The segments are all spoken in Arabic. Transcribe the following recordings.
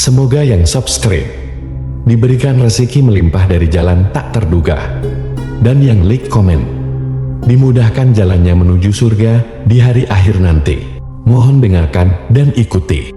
Semoga yang subscribe diberikan rezeki melimpah dari jalan tak terduga, dan yang like komen dimudahkan jalannya menuju surga di hari akhir nanti. Mohon dengarkan dan ikuti.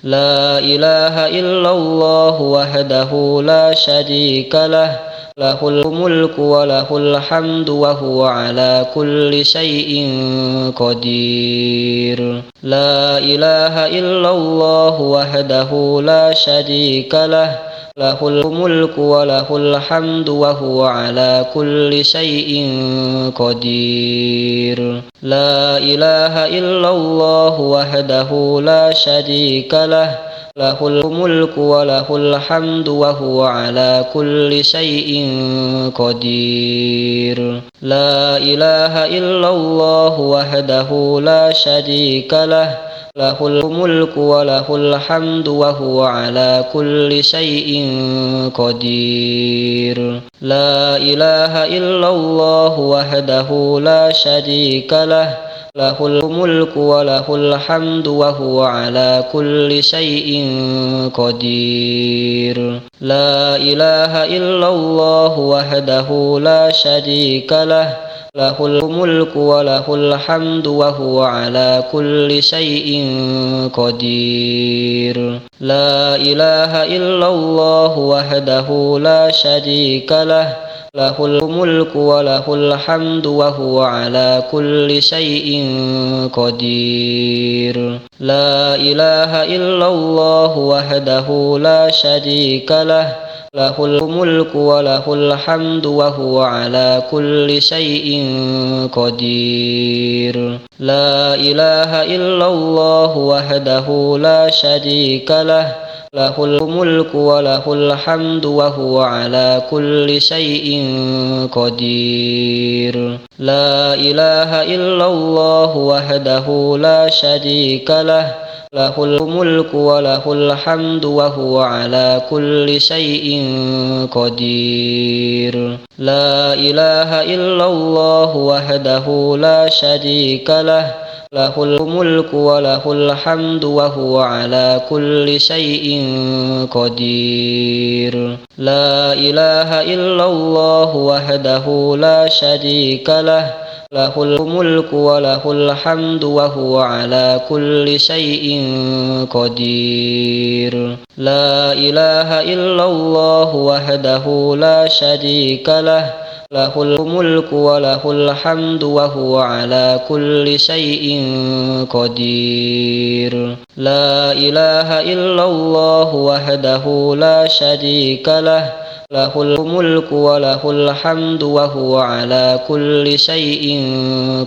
La ilaha illallah wahdahu la syarika lah, lahul mulku wa lahul hamdu wa huwa ala kulli syai'in qadir. La ilaha illallah wahdahu la syarika lah, lahul mulku wa lahul hamdu wa huwa ala kulli syai'in qadir. La ilaha illallah wahdahu la syarika lah, lahul mulku wa lahul hamdu wa huwa ala kulli syai'in qadir. La ilaha illallah wahdahu la syarika lah, lahul mulku wa lahul hamdu wa huwa ala kulli syai'in qadir. La ilaha illallah wahdahu la syarika lah, lahul mulku wa lahul hamdu wa huwa ala kulli syai'in qadir. La ilaha illallah wahdahu la syarika lah, lahul mulku wa lahul hamdu wa huwa ala kulli syai'in qadir. La ilaha illallah wahdahu la syarika lah, lahul mulku wa lahul hamdu wa huwa ala kulli syai'in qadir. La ilaha illallah wahdahu la syarika lah, lahul mulku wa lahul hamdu wa huwa ala kulli syai'in qadir. La ilaha illallah wahdahu la syarika lah, lahul mulku wa lahul hamdu wa huwa ala kulli syai'in qadir. La ilaha illallah wahdahu la syarika lah, lahul mulku wa lahul hamdu wa huwa ala kulli syai'in qadir. La ilaha illallah wahdahu la syarika lah, lahul mulku wa lahul hamdu wa huwa ala kulli syai'in qadir. La ilaha illallah wahdahu la syarika lah, lahul mulku wa lahul hamdu wa huwa ala kulli syai'in qadir. La ilaha illallah wahdahu la syarika lah, lahul mulku wa lahul hamdu wa huwa ala kulli syai'in qadir. La ilaha illallah wahdahu la syarika lah, lahul mulku wa lahul hamdu wa huwa ala kulli syai'in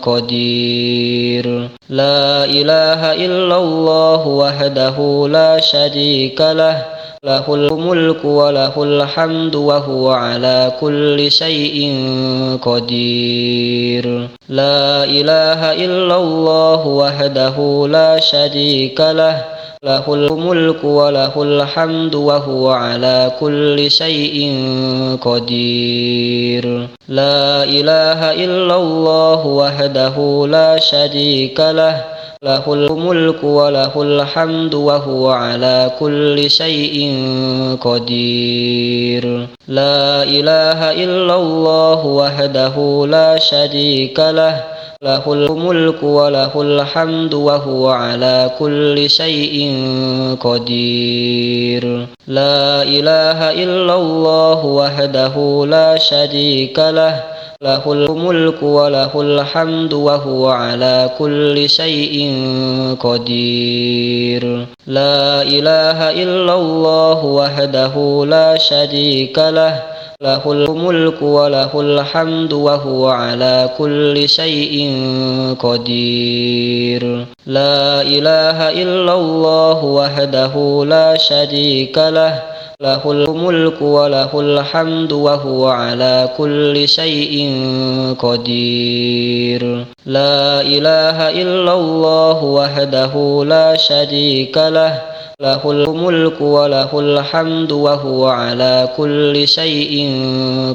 qadir. La ilaha illallah wahdahu la syarika lah, lahul mulku wa lahul hamdu wa huwa ala kulli syai'in qadir. La ilaha illallah wahdahu la syarika lah, lahul mulku wa lahul hamdu wa huwa ala kulli syai'in qadir. La ilaha illallah wahdahu la syarika lah, lahul mulku wa lahul hamdu wa huwa ala kulli syai'in qadir. La ilaha illallah wahdahu la syarika lah, lahul mulku wa lahul hamdu wa huwa ala kulli syai'in qadir. La ilaha illallah wahdahu la syarika lah, lahul mulku wa lahul hamdu wa huwa ala kulli syai'in qadir. La ilaha illallah wahdahu la syarika lah, lahul mulku wa lahul hamdu wa huwa ala kulli syai'in qadir. La ilaha illallah wahdahu la syarika lah, lahul mulku wa lahul hamdu wa huwa ala kulli syai'in qadir. La ilaha illallah wahdahu la syarika lah, له الملك وله الحمد وهو على كل شيء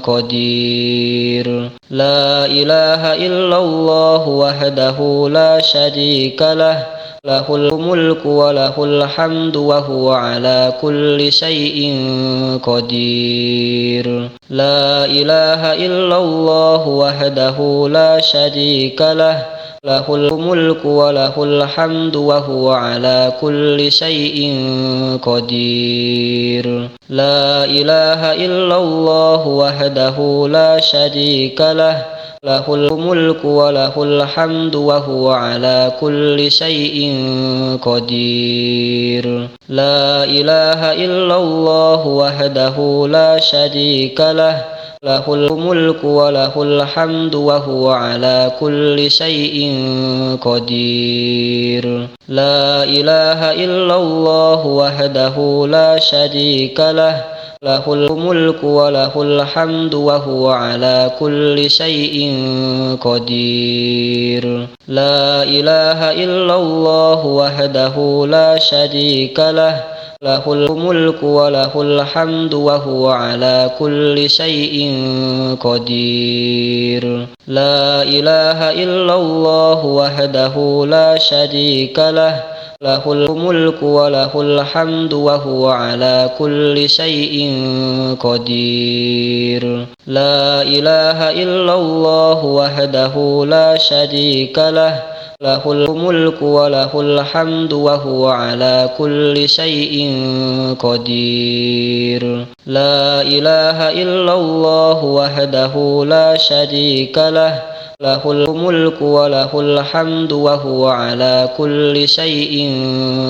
قدير لا إله إلا الله وحده لا شريك له له الملك وله الحمد وهو على كل شيء قدير لا إله إلا الله وحده لا شريك له له الملك وله الحمد وهو على كل شيء قدير لا إله إلا الله وحده لا شريك له له الملك وله الحمد وهو على كل شيء قدير لا إله إلا الله وحده لا شريك له له الملك وله الحمد وهو على كل شيء قدير لا إله إلا الله وحده لا شريك له له الملك وله الحمد وهو على كل شيء قدير لا إله إلا الله وحده لا شريك له له الملك وله الحمد وهو على كل شيء قدير لا إله إلا الله وحده لا شريك له له الملك وله الحمد وهو على كل شيء قدير لا إله إلا الله وحده لا شريك له له الملك وله الحمد وهو على كل شيء قدير لا إله إلا الله وحده لا شريك له له الملك وله الحمد وهو على كل شيء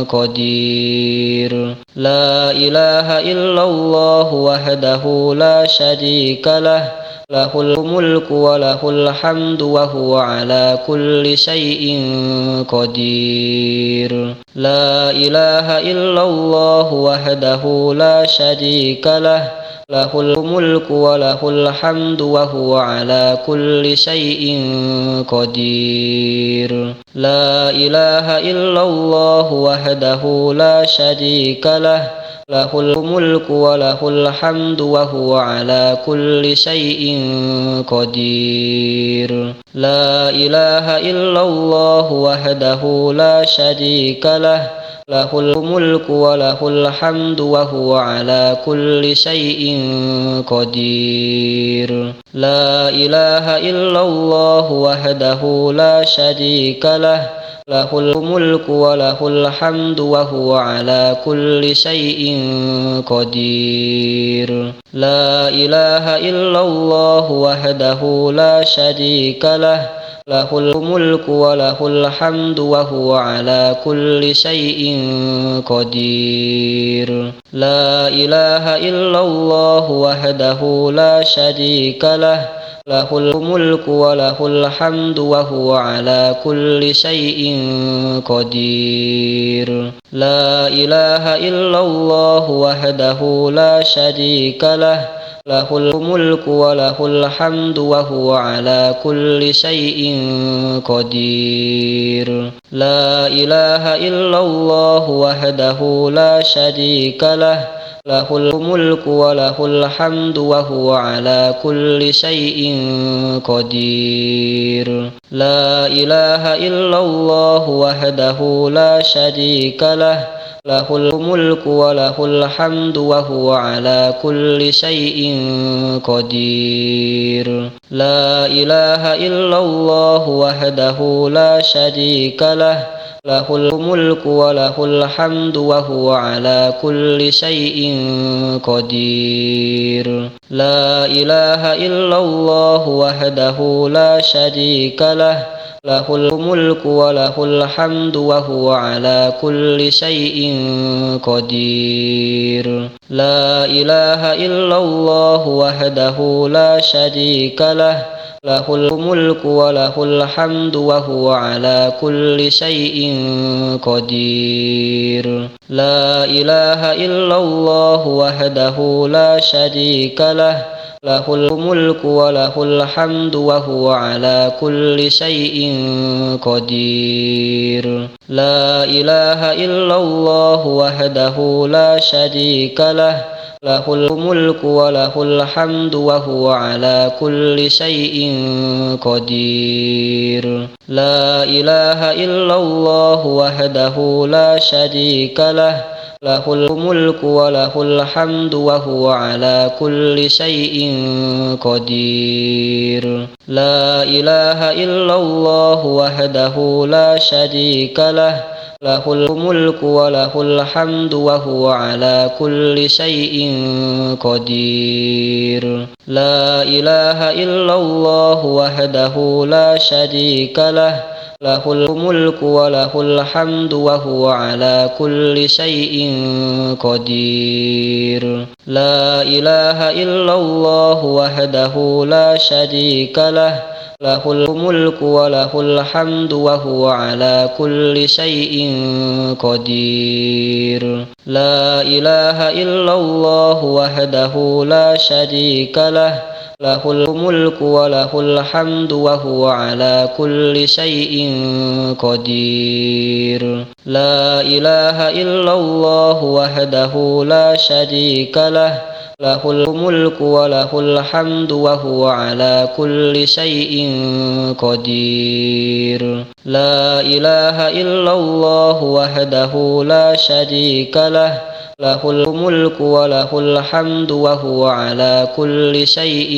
قدير لا إله إلا الله وحده لا شريك له له الملك وله الحمد وهو على كل شيء قدير لا إله إلا الله وحده لا شريك له له الملك وله الحمد وهو على كل شيء قدير لا إله إلا الله وحده لا شريك له له الملك وله الحمد وهو على كل شيء قدير لا إله إلا الله وحده لا شريك له له الملك وله الحمد وهو على كل شيء قدير لا إله إلا الله وحده لا شريك له له الملك وله الحمد وهو على كل شيء قدير لا إله إلا الله وحده لا شريك له له الملك وله الحمد وهو على كل شيء قدير لا إله إلا الله وحده لا شريك له له الملك وله الحمد وهو على كل شيء قدير لا إله إلا الله وحده لا شريك له له الملك وله الحمد وهو على كل شيء قدير لا إله إلا الله وحده لا شريك له له الملك وله الحمد وهو على كل شيء قدير لا إله إلا الله وحده لا شريك له له الملك وله الحمد وهو على كل شيء قدير لا إله إلا الله وحده لا شريك له له الملك وله الحمد وهو على كل شيء قدير لا إله إلا الله وحده لا شريك له له الملك وله الحمد وهو على كل شيء قدير لا إله إلا الله وحده لا شريك له له الملك وله الحمد وهو على كل شيء قدير لا إله إلا الله وحده لا شريك له له الملك وله الحمد وهو على كل شيء قدير لا إله إلا الله وحده لا شريك له له الملك وله الحمد وهو على كل شيء قدير لا إله إلا الله وحده لا شريك له له الملك وله الحمد وهو على كل شيء قدير لا إله إلا الله وحده لا شريك له له الملك وله الحمد وهو على كل شيء قدير لا إله إلا الله وحده لا شريك له له الملك وله الحمد وهو على كل شيء قدير لا إله إلا الله وحده لا شريك له له الملك وله الحمد وهو على كل شيء قدير لا إله إلا الله وحده لا شريك له له الملك وله الحمد وهو على كل شيء قدير لا إله إلا الله وحده لا شريك له له الملك وله الحمد وهو على كل شيء قدير لا إله إلا الله وحده لا شريك له له الملك وله الحمد وهو على كل شيء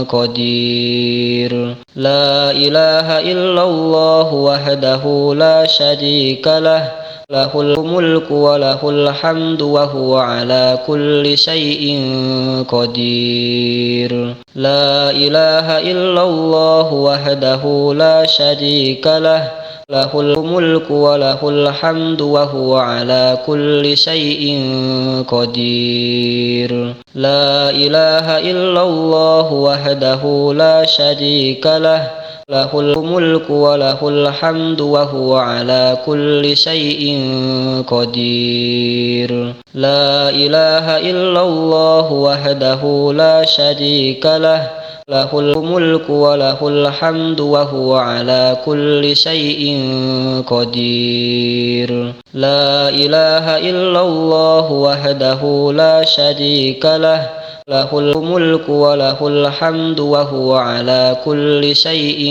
قدير لا إله إلا الله وحده لا شريك له له الملك وله الحمد وهو على كل شيء قدير لا إله إلا الله وحده لا شريك له له الملك وله الحمد وهو على كل شيء قدير لا إله إلا الله وحده لا شريك له له الملك وله الحمد وهو على كل شيء قدير لا إله إلا الله وحده لا شريك له له الملك وله الحمد وهو على كل شيء قدير لا إله إلا الله وحده لا شريك له له الملك وله الحمد وهو على كل شيء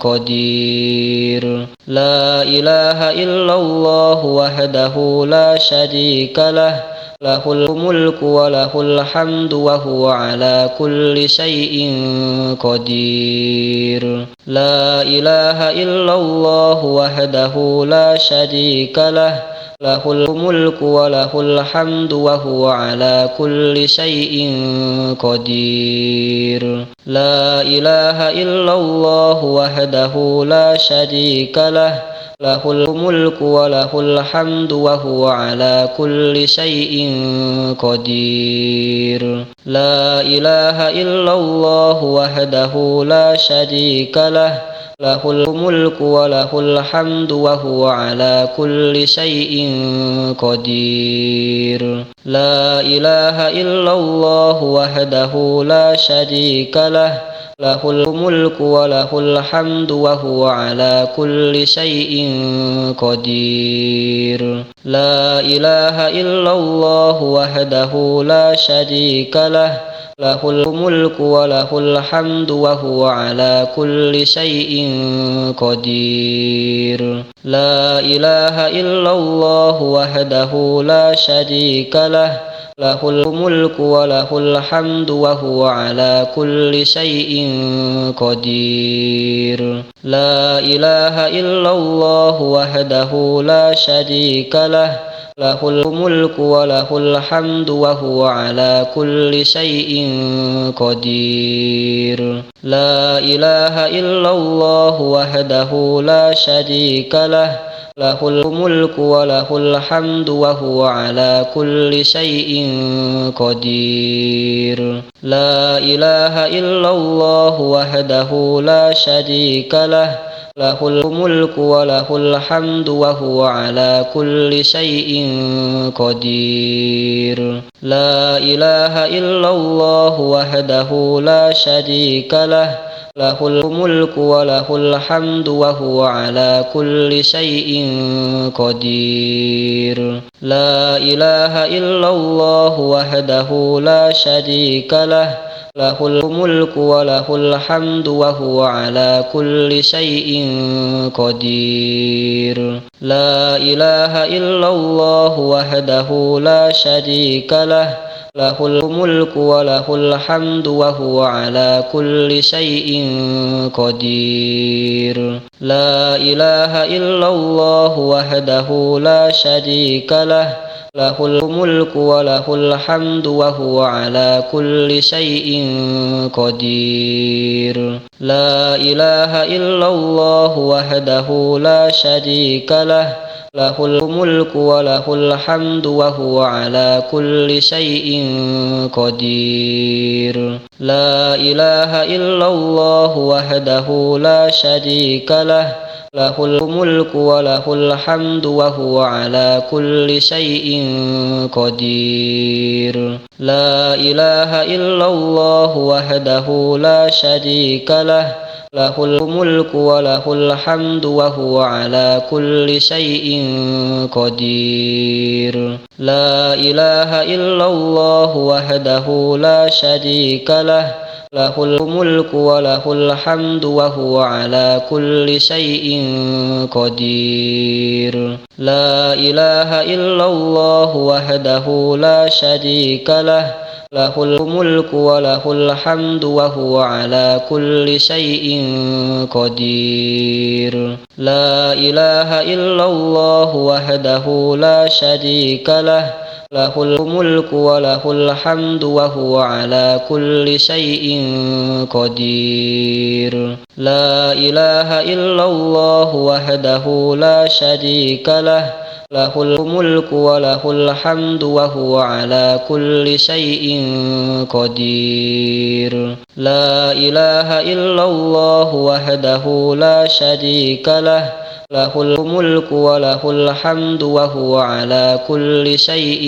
قدير لا إله إلا الله وحده لا شريك له له الملك وله الحمد وهو على كل شيء قدير لا إله إلا الله وحده لا شريك له له الملك وله الحمد وهو على كل شيء قدير لا إله إلا الله وحده لا شريك له له الملك وله الحمد وهو على كل شيء قدير لا إله إلا الله وحده لا شريك له له الملك وله الحمد وهو على كل شيء قدير لا إله إلا الله وحده لا شريك له له الملك وله الحمد وهو على كل شيء قدير لا إله إلا الله وحده لا شريك له له الملك وله الحمد وهو على كل شيء قدير لا إله إلا الله وحده لا شريك له له الملك وله الحمد وهو على كل شيء قدير لا إله إلا الله وحده لا شريك له له الملك وله الحمد وهو على كل شيء قدير لا إله إلا الله وحده لا شريك له له الملك وله الحمد وهو على كل شيء قدير لا إله إلا الله وحده لا شريك له له الملك وله الحمد وهو على كل شيء قدير. لا إله إلا الله وحده لا شريك له، له الملك وله الحمد وهو على كل شيء قدير. لا إله إلا الله وحده لا شريك له، له الملك وله الحمد وهو على كل شيء قدير. لا إله إلا الله وحده لا شريك له، له الملك وله الحمد وهو على كل شيء قدير. لا إله إلا الله وحده لا شريك له، له الملك وله الحمد وهو على كل شيء قدير. لا إله إلا الله وحده لا شريك له، له الملك وله الحمد وهو على كل شيء قدير. لا إله إلا الله وحده لا شريك له، له الملك وله الحمد وهو على كل شيء قدير. لا إله إلا الله وحده لا شريك له، له الملك وله الحمد وهو على كل شيء قدير. لا إله إلا الله وحده لا شريك له، له الملك وله الحمد وهو على كل شيء قدير. لا إله إلا الله وحده لا شريك له، له الملك وله الحمد وهو على كل شيء قدير. لا إله إلا الله وحده لا شريك له، له الملك وله الحمد وهو على كل شيء قدير. لا إله إلا الله وحده لا شريك له، له الملك وله الحمد وهو على كل شيء قدير. لا إله إلا الله وحده لا شريك له، له الملك وله الحمد وهو على كل شيء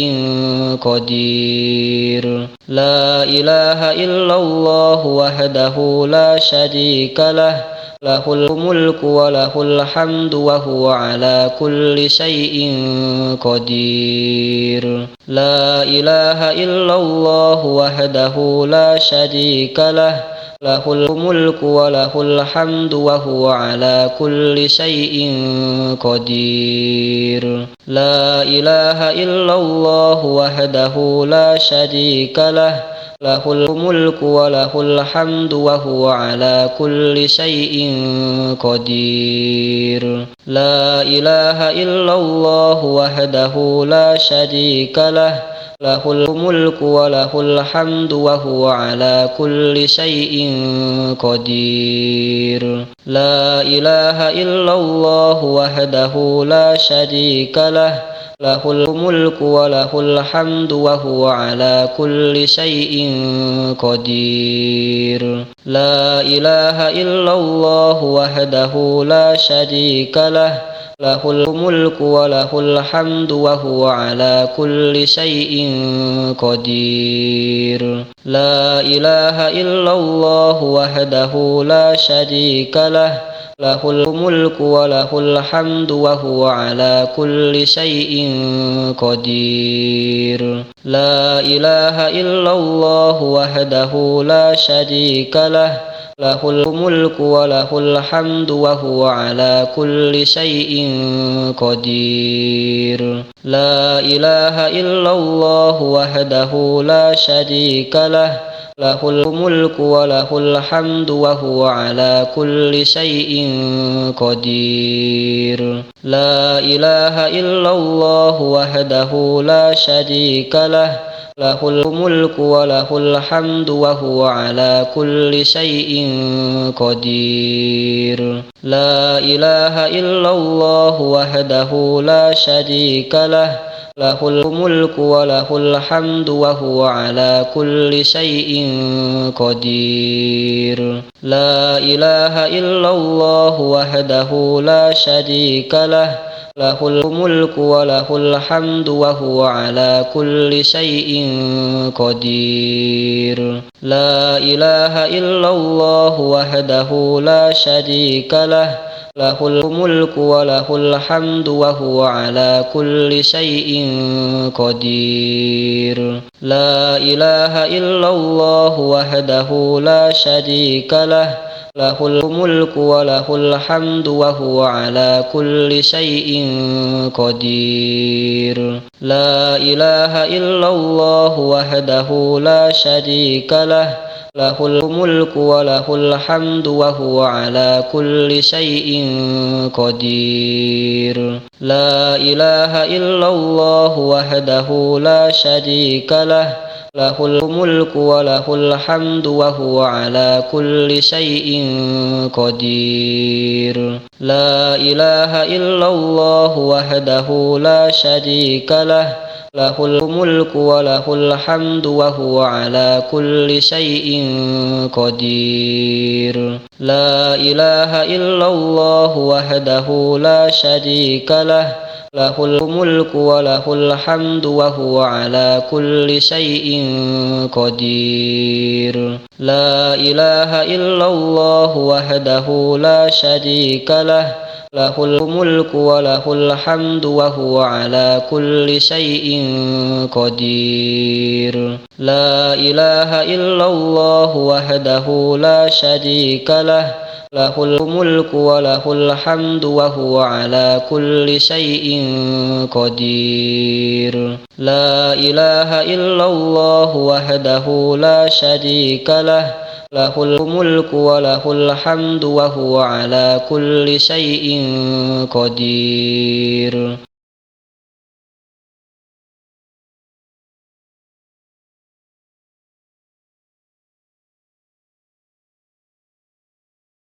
قدير. لا إله إلا الله وحده لا شريك له، له الملك وله الحمد وهو على كل شيء قدير. لا إله إلا الله وحده لا شريك له، له الملك وله الحمد وهو على كل شيء قدير. لا إله إلا الله وحده لا شريك له، له الملك وله الحمد وهو على كل شيء قدير. لا إله إلا الله وحده لا شريك له، له الملك وله الحمد وهو على كل شيء قدير. لا إله إلا الله وحده لا شريك له، له الملك وله الحمد وهو على كل شيء قدير. لا إله إلا الله وحده لا شريك له، له الملك وله الحمد وهو على كل شيء قدير. لا إله إلا الله وحده لا شريك له، له الملك وله الحمد وهو على كل شيء قدير. لا إله إلا الله وحده لا شريك له، له الملك وله الحمد وهو على كل شيء قدير. لا إله إلا الله وحده لا شريك له، له الملك وله الحمد وهو على كل شيء قدير. لا إله إلا الله وحده لا شريك له، له الملك وله الحمد وهو على كل شيء قدير لا إله إلا الله وحده لا شريك له له الملك وله الحمد وهو على كل شيء قدير لا إله إلا الله وحده لا شريك له له الملك وله الحمد وهو على كل شيء قدير لا إله إلا الله وحده لا شريك له له الملك وله الحمد وهو على كل شيء قدير لا إله إلا الله وحده لا شريك له له الملك وله الحمد وهو على كل شيء قدير لا إله إلا الله وحده لا شريك له له الملك وله الحمد وهو على كل شيء قدير لا إله إلا الله وحده لا شريك له له الملك وله الحمد وهو على كل شيء قدير لا إله إلا الله وحده لا شريك له له الملك وله الحمد وهو على كل شيء قدير لا إله إلا الله وحده لا شريك له له الملك وله الحمد وهو على كل شيء قدير لا إله إلا الله وحده لا شريك له له الملك وله الحمد وهو على كل شيء قدير لا إله إلا الله وحده لا شريك له له الملك وله الحمد وهو على كل شيء قدير لا إله إلا الله وحده لا شريك له له الملك وله الحمد وهو على كل شيء قدير